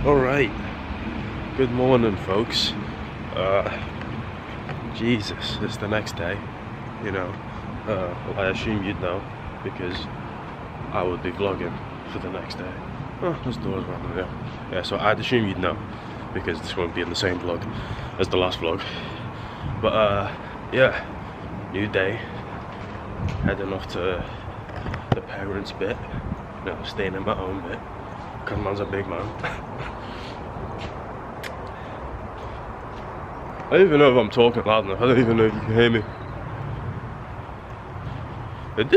Alright, good morning folks. Jesus, it's the next day, you know. Well, I assume you'd know because I would be vlogging for the next day. Oh, there's doors around there. Yeah, so I'd assume you'd know because this won't be in the same vlog as the last vlog. But yeah, new day, heading off to the parents' bit, you know, staying in my own bit because man's a big man. I don't even know if I'm talking loud enough. I don't even know if you can hear me. But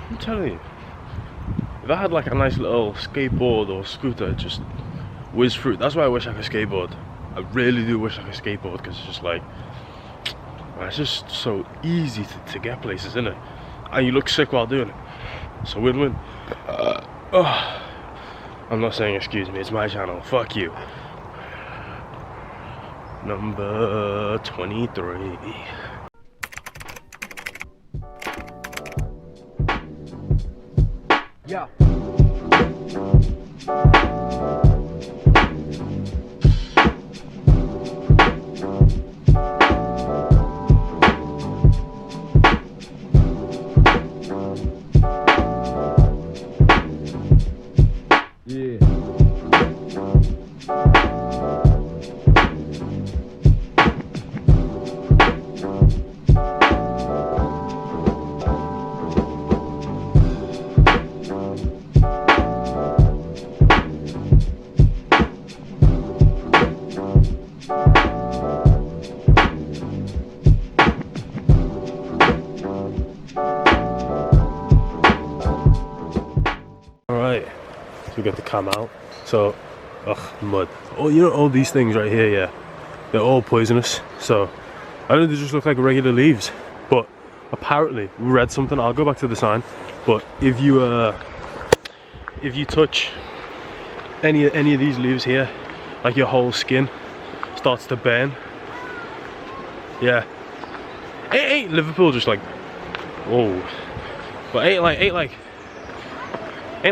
I'm telling you, if I had like a nice little skateboard or scooter, just whiz through. That's why I wish I could skateboard. I really do wish I could skateboard because it's just like, it's just so easy to get places, isn't it? And you look sick while doing it. So win-win. I'm not saying excuse me, it's my channel. Fuck you. Number 23. Yeah. Alright, so we got the cam out. So, mud. Oh, you know all these things right here, yeah, they're all poisonous. So, I know they just look like regular leaves, but apparently, we read something, I'll go back to the sign, but if you touch any of these leaves here, like your whole skin starts to burn. Yeah. Ain't Liverpool just like, whoa. But ain't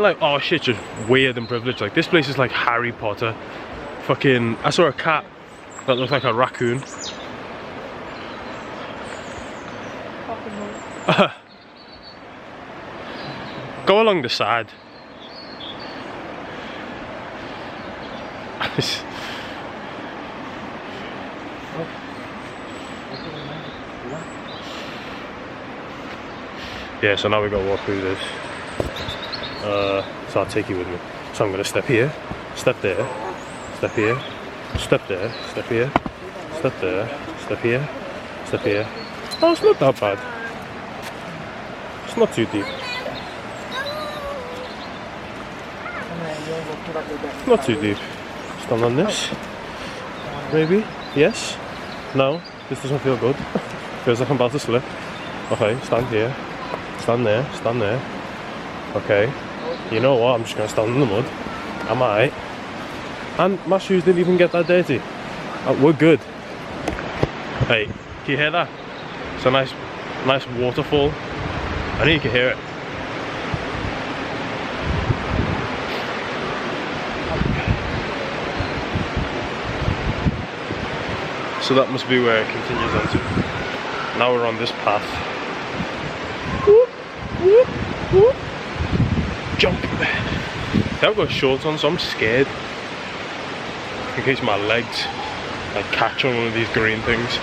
like, oh shit, just weird and privileged. Like, this place is like Harry Potter. Fucking, I saw a cat that looked like a raccoon. Go along the side. Yeah, so now we gotta walk through this. So I'll take you with me. So I'm gonna step here, step there, step here, step there, step here, step there, step here, step here. Oh, it's not that bad. It's not too deep. Not too deep. Stand on this. Maybe? Yes? No? This doesn't feel good. Feels like I'm about to slip. Okay, stand here. Stand there. Stand there. Okay. You know what? I'm just gonna stand in the mud. I'm alright. And my shoes didn't even get that dirty. We're good. Hey, can you hear that? It's a nice waterfall. I know you can hear it. So that must be where it continues on to. Now we're on this path. Whoop, whoop, whoop. Jump. I've got shorts on, so I'm scared in case my legs like catch on one of these green things.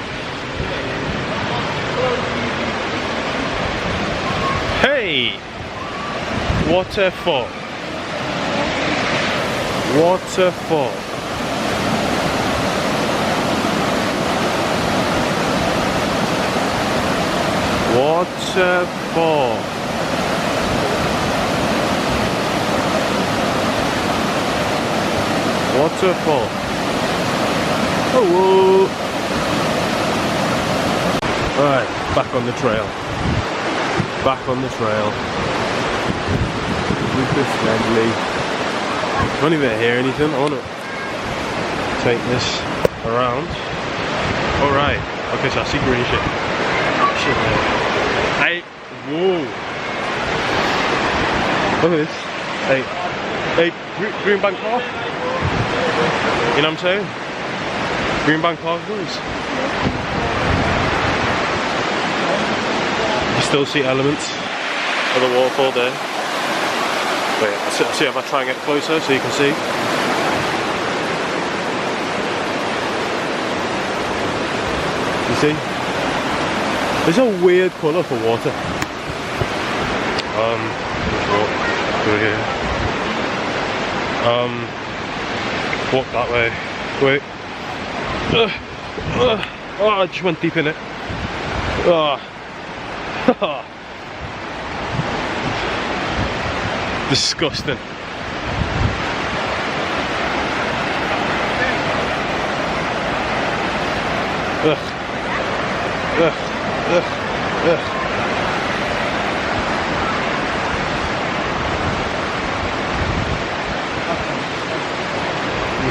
Hey! Waterfall. Waterfall. Waterfall. Waterfall. Oh, whoa. Alright, back on the trail. Back on the trail. Super friendly. I don't even hear anything. I want to take this around. Alright. Okay, so I see green shit. Shit, man. Whoa. Look at this. Hey, green bank car. You know what I'm saying? Greenbank Park boys. You still see elements of the waterfall there. Wait, I'll see if I try and get closer so you can see. You see? There's a weird colour for water. Walk through here. Walk that way. Wait. Oh, I just went deep in it. Disgusting.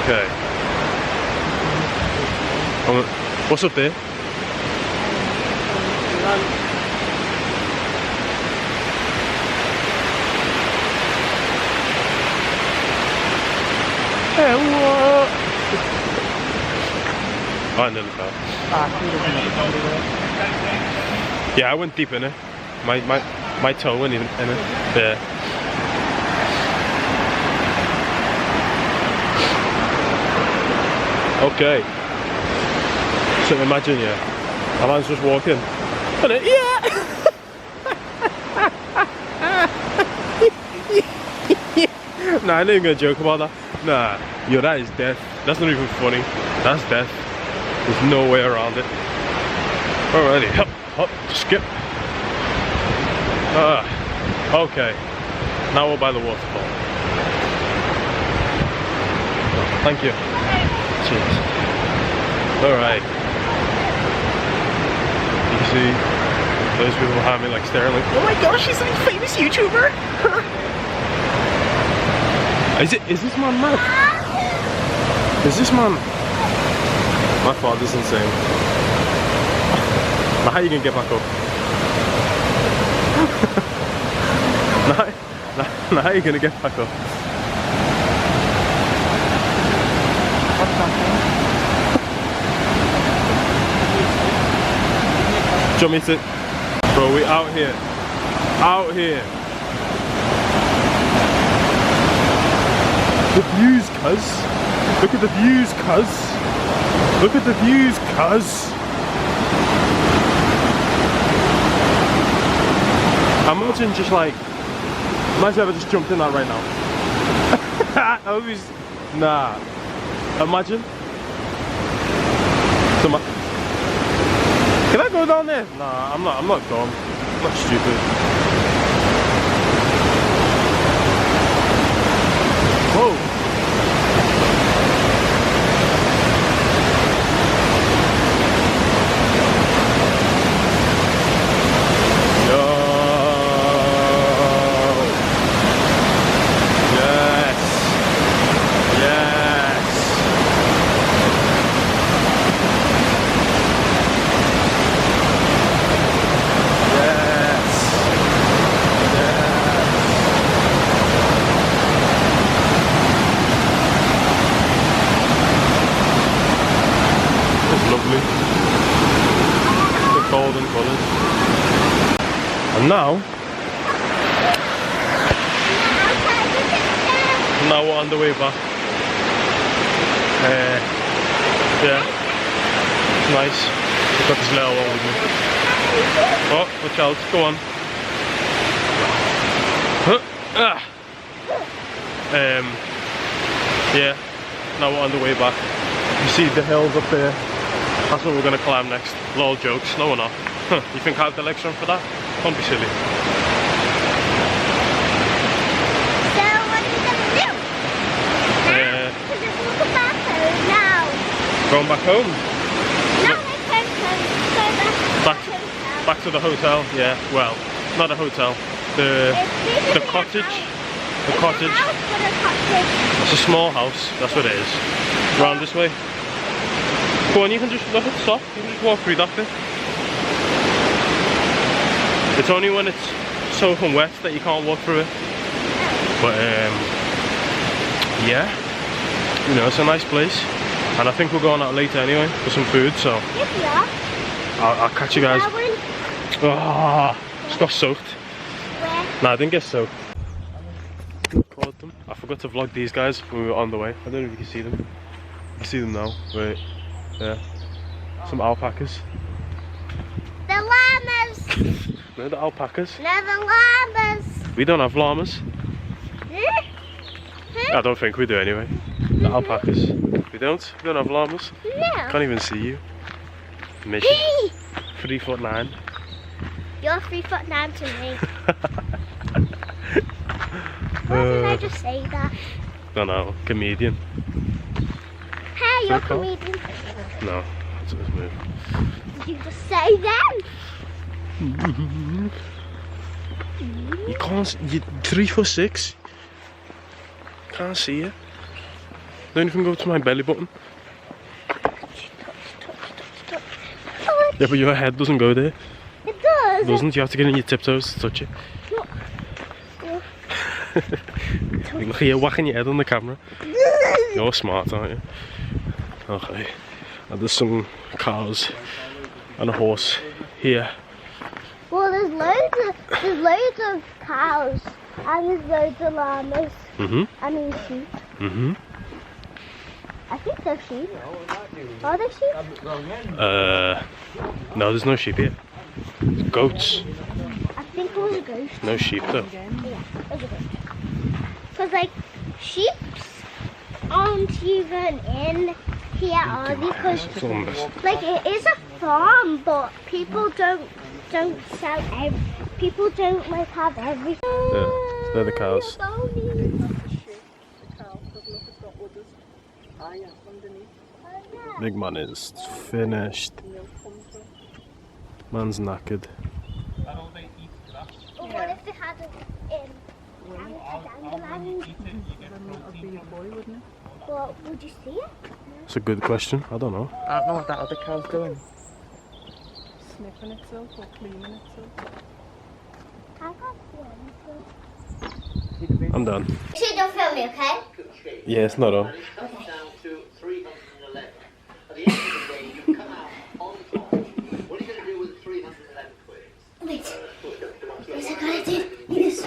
Okay. What's up there? Hey, what? I nearly fell. Yeah, I went deep in it. My toe went in it. Yeah. Okay. So imagine, yeah, a man's just walking. And it, yeah. Nah, I ain't even gonna joke about that. Nah, yo, that is death. That's not even funny. That's death. There's no way around it. Alrighty, hop, hop, skip. Okay. Now we're by the waterfall. Thank you. Cheers. Alright. You can see those people behind me like staring like, oh my gosh, she's a famous YouTuber! Is this man mad? Is this man? My father's insane. Now how are you gonna get back up? now how are you gonna get back up? Do you want me to? Bro, we out here. Out here. The views, cuz. Look at the views, cuz. Look at the views, cuz. Imagine just like, imagine if I just jumped in that right now. Nah. Imagine. Can I go down there? Nah, I'm not dumb. I'm not stupid. Whoa. Golden colours. And now we're on the way back. Yeah, it's nice. I've got this little one with me. Oh, watch out, go on. Yeah, now we're on the way back. You see the hills up there. That's what we're going to climb next. Lol jokes, no we're not. You think I have the legs on for that? Don't be silly. So what are you going to do? We'll go back home now. Going back home? No, back to the hotel, yeah, well, not a hotel. The cottage. The cottage. It's a small house, that's what it is. Round this way. Go on, you can just look, stop. You can just walk through that bit. It's only when it's soaking wet that you can't walk through it. But yeah, you know, it's a nice place. And I think we're going out later anyway for some food, so Yes, we are. I'll catch you guys. Ah, just got soaked. Where? No, I didn't get soaked. Caught them. I forgot to vlog these guys when we were on the way. I don't know if you can see them. You can see them now. Wait, yeah. Some alpacas. The llamas. No, the alpacas. No, the llamas. We don't have llamas. I don't think we do anyway. The alpacas. We don't have llamas. No. Can't even see you. Mission. 3'9". You're 3'9" to me. Why did I just say that? Don't know, comedian. Hey, you're a Cool. comedian. No, that's his move. Did you just say them? You can't, you're 3'6". Can't see you. Don't even go to my belly button. Yeah, but your head doesn't go there. It does. It doesn't, you have to get in your tiptoes to touch it. Look here, whacking your head on the camera. You're smart, aren't you? Okay. And there's some cows and a horse here. Well, there's loads of cows and there's loads of llamas. Mhm. I mean sheep. Mhm. I think they're sheep. Are they sheep? No, there's no sheep here. There's goats. I think it was a ghost. No sheep though. Yeah, it was a ghost. Because like sheep aren't even in here, are they? Because It's all messed. like it is a farm, but people don't sell people don't like have everything. Yeah, they're the cows. Big man is finished. Man's knackered. But what if they had it in Well, would you see it? It's a good question. I don't know. I don't know what that other cow's doing. Sniffing itself or cleaning itself. I got one. I'm done. So don't film me, okay? Yeah, it's not on. Down to 311. At the end of the day, you come out on top. What are you going to do with 311 quid? Wait. Yes, I gotta do this.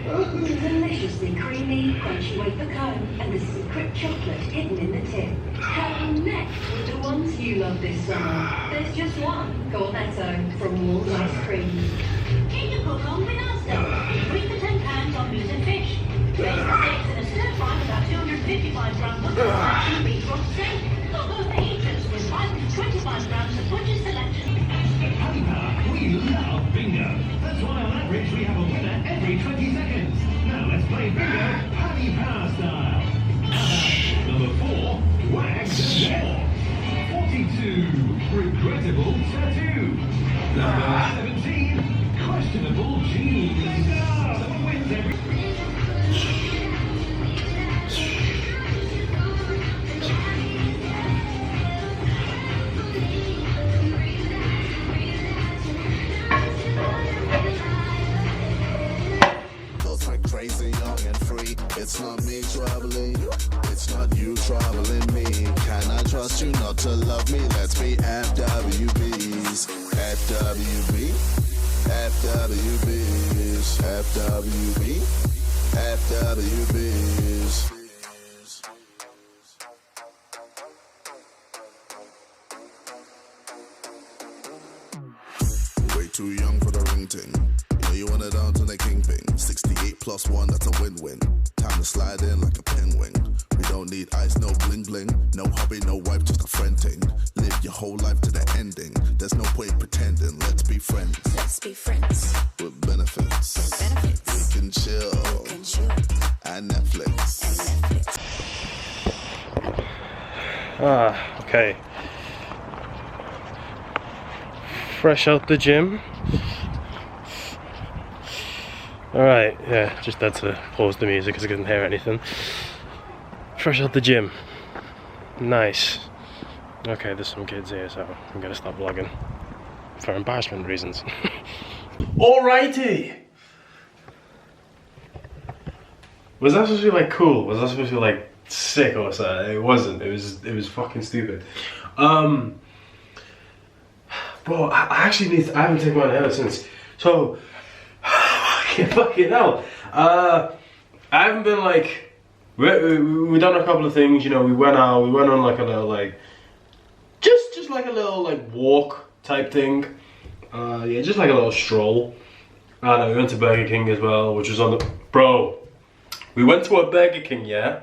Deliciously creamy, crunchy wafer cone, and the secret chocolate hidden in the tip. Come next with the ones you love this summer. There's just one, Cornetto, from Walls Ice Cream. Keep your cook on with us though. 3 for £10 on meat and fish. Raise the stakes in a stir fry with about 255 grams of pistachio beetroot steak. Or both eaters with 525 grams of butcher's selection. We love bingo. That's why on average we have a winner every 20 seconds. Now let's play bingo Paddy Power style. Number 4, Wags and More. 40 22, regrettable tattoo. Number 17, questionable jeans. Someone wins every... Crazy, young and free. It's not me troubling you. It's not you troubling me. Can I trust you not to love me? Let's be FWBs. FWB. FWBs. FWB. FWBs. Way too young for the ring ting. You want it down to the kingpin. 68 plus 1, that's a win-win. Time to slide in like a penguin. We don't need ice, no bling bling. No hobby, no wife, just a friend thing. Live your whole life to the ending. There's no point pretending. Let's be friends. Let's be friends. With benefits. We can chill. And Netflix. Okay. Fresh out the gym. Alright, yeah, just had to pause the music because I couldn't hear anything. Fresh out the gym. Nice. Okay, there's some kids here, so I'm gonna stop vlogging. For embarrassment reasons. Alrighty! Was that supposed to be like cool? Was that supposed to be like sick or something? It wasn't, it was fucking stupid. Bro, I actually need to, I haven't taken my hair since. So, fucking hell. I haven't been like, we done a couple of things, you know, we went out, we went on like a little like, just like a little like walk type thing. Yeah, just like a little stroll. And we went to Burger King as well, which was on the, bro, we went to a Burger King, yeah?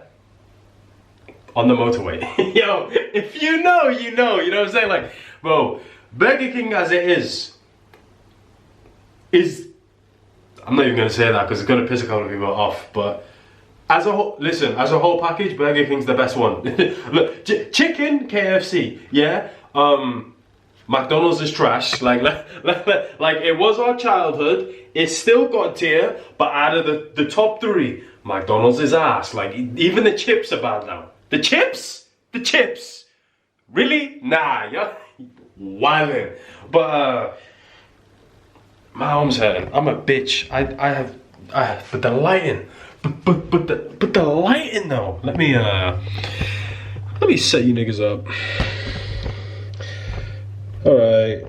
On the motorway. Yo, if you know, you know what I'm saying? Like, bro, Burger King as it is, I'm not even going to say that because it's going to piss a couple of people off, but as a whole, listen, as a whole package, Burger King's the best one. Look, chicken, KFC, yeah? McDonald's is trash, like it was our childhood, it's still got tier, but out of the top 3, McDonald's is ass, like even the chips are bad now. The chips, really? Nah, you're wildin'. But, my arm's hurting. I'm a bitch. I have, but the lighting, but the lighting though. Let me set you niggas up. All right.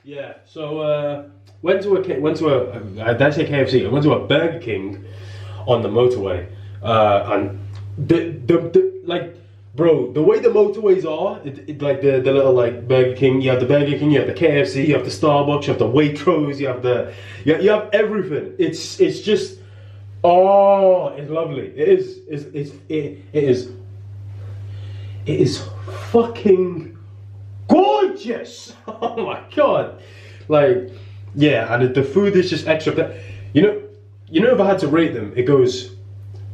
Yeah. So went to a did I say KFC? I went to a Burger King on the motorway, and the like. Bro, the way the motorways are, like the little like Burger King, you have the Burger King, you have the KFC, you have the Starbucks, you have the Waitrose, you have everything. It's just, oh, it's lovely. It is fucking gorgeous. Oh my god, like yeah, and the food is just extra. You know if I had to rate them, it goes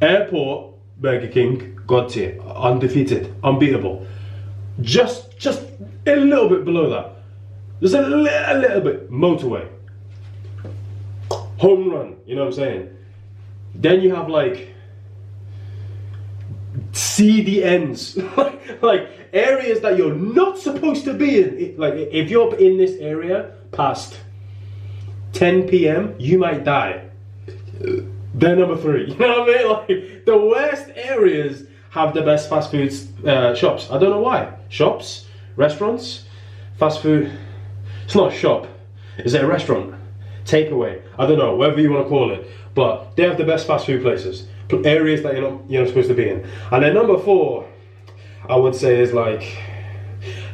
airport, Burger King, God tier, undefeated, unbeatable. Just a little bit below that. Just a little bit, motorway. Home run, you know what I'm saying? Then you have like seedy ends, like areas that you're not supposed to be in. Like if you're in this area past 10 p.m, you might die. They're number 3. You know what I mean? Like the worst areas have the best fast food shops. I don't know why. Shops, restaurants, fast food. It's not a shop. Is it a restaurant? Takeaway. I don't know. Whatever you want to call it. But they have the best fast food places. Areas that you're not supposed to be in. And then number 4, I would say is like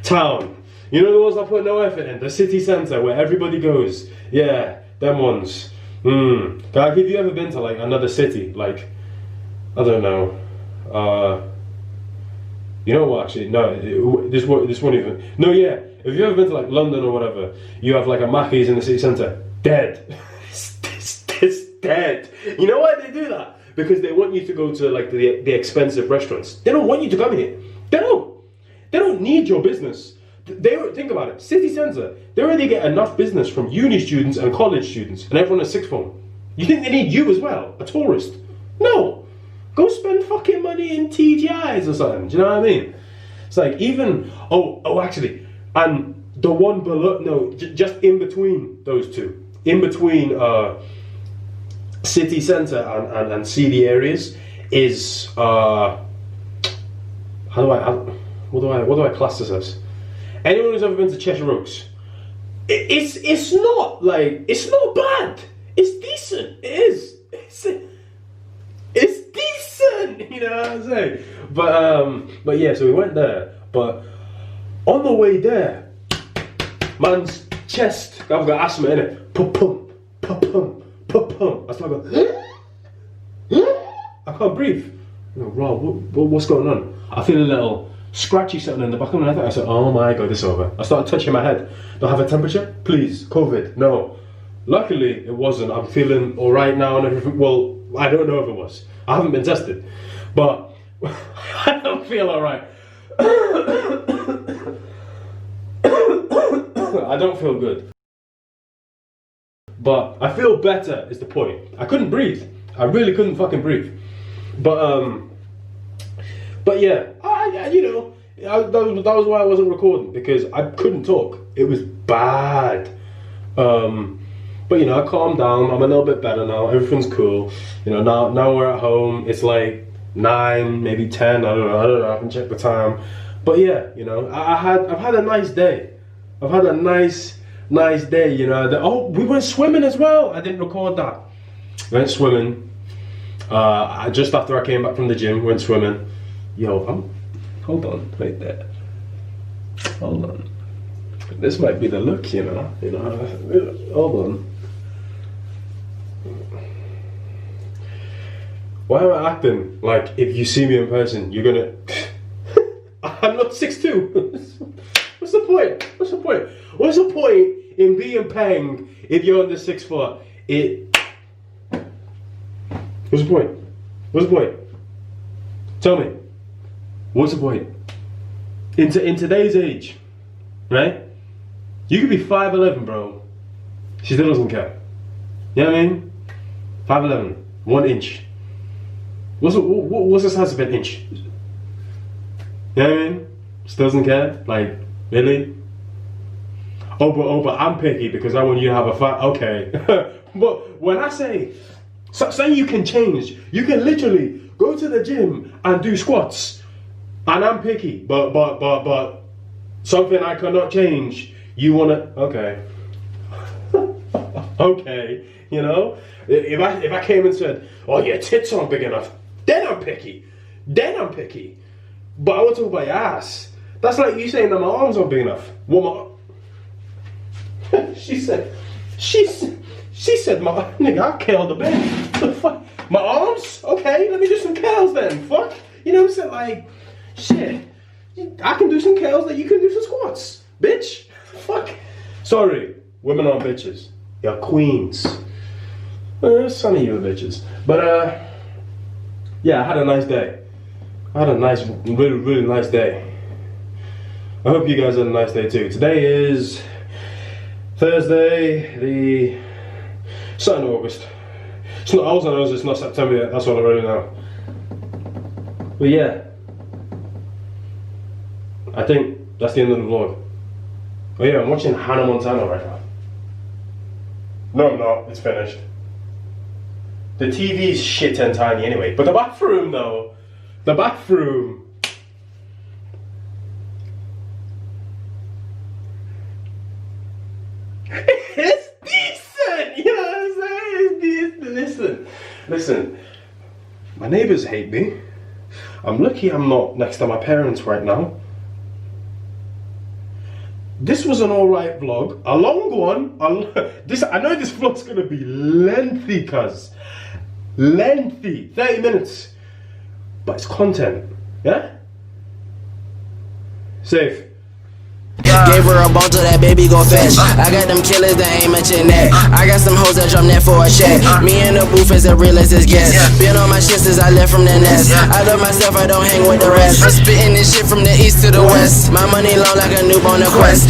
town. You know the ones that put no effort in. The city centre where everybody goes. Yeah, them ones. Like, have you ever been to like another city? Like, I don't know. You know what? Actually, no. This one even. No, yeah. If you've ever been to like London or whatever, you have like a Mackey's in the city centre. Dead. It's dead. You know why they do that? Because they want you to go to like the expensive restaurants. They don't want you to come here. They don't. They don't need your business. Think about it. City centre, they already get enough business from uni students and college students and everyone at sixth form. You think they need you as well, a tourist? No. Go spend fucking money in TGIs or something. Do you know what I mean? It's like even actually, and the one below, no, just in between those two, in between city centre and CD areas is what do I class this as? Anyone who's ever been to Cheshire Oaks, it's not bad. It's decent. It is. It's decent. You know what I'm saying? But yeah. So we went there. But on the way there, man's chest. I've got asthma in it. Pum pum pum pum pum pum. I start going. I can't breathe. You know, Rob, what's going on? I feel a little scratchy something in the back of my head. I said, oh my god, it's over. I started touching my head. Do I have a temperature? Please, COVID. No. Luckily, it wasn't. I'm feeling alright now and everything. Well, I don't know if it was. I haven't been tested. But I don't feel alright. I don't feel good. But I feel better is the point. I couldn't breathe. I really couldn't fucking breathe. But yeah, that was why I wasn't recording, because I couldn't talk. It was bad. But I calmed down. I'm a little bit better now. Everything's cool. Now we're at home. It's like 9, maybe 10. I don't know. I haven't checked the time. But yeah, I've had a nice day. I've had a nice day. We went swimming as well. I didn't record that. Went swimming. Just after I came back from the gym, went swimming. Hold on, wait there. Hold on. This might be the look, hold on. Why am I acting like if you see me in person, you're gonna... I'm not 6'2". What's the point? What's the point? What's the point in being peng if you're under 6 foot? What's the point? What's the point? Tell me. What's the point? In today's age, right? You could be 5'11", bro. She still doesn't care. You know what I mean? 5'11", 1 inch. What's the size of an inch? You know what I mean? Still doesn't care? Like, really? Oh, but I'm picky because I want you to have a fat. Okay. But when I say you can change, you can literally go to the gym and do squats. And I'm picky, but something I cannot change. You wanna? Okay. Okay. If I came and said, "Oh, your tits aren't big enough," then I'm picky. But I want to talk about your ass. That's like you saying that my arms aren't big enough. She said, my nigga, I curled the bed. The fuck? My arms? Okay, let me do some curls then. Fuck. You know what I'm saying? Like, shit. I can do some curls that you can do some squats. Bitch. Fuck. Sorry. Women aren't bitches. You're queens. Some of you are bitches. But, yeah, I had a nice day. I had a really, really nice day. I hope you guys had a nice day too. Today is Thursday, the 2nd of August. It's not, also knows it's not September yet, that's all I really know. But yeah, I think that's the end of the vlog. Oh yeah, I'm watching Hannah Montana right now. No, I'm not, it's finished. The TV's shit and tiny anyway, but the bathroom though, the bathroom. It's decent, you know what I'm saying? It's decent. Listen, my neighbors hate me. I'm lucky I'm not next to my parents right now. This was an alright vlog, a long one. I know this vlog's gonna be lengthy, cuz. Lengthy, 30 minutes. But it's content, yeah? Safe. Gave her a bone to that baby go fetch. I got them killers that aim at your neck. I got some hoes that drop net for a check. Me in the booth as a real as this guest. Been on my shit since I left from the nest. I love myself, I don't hang with the rest. Spitting this shit from the east to the west. My money long like a noob on a quest.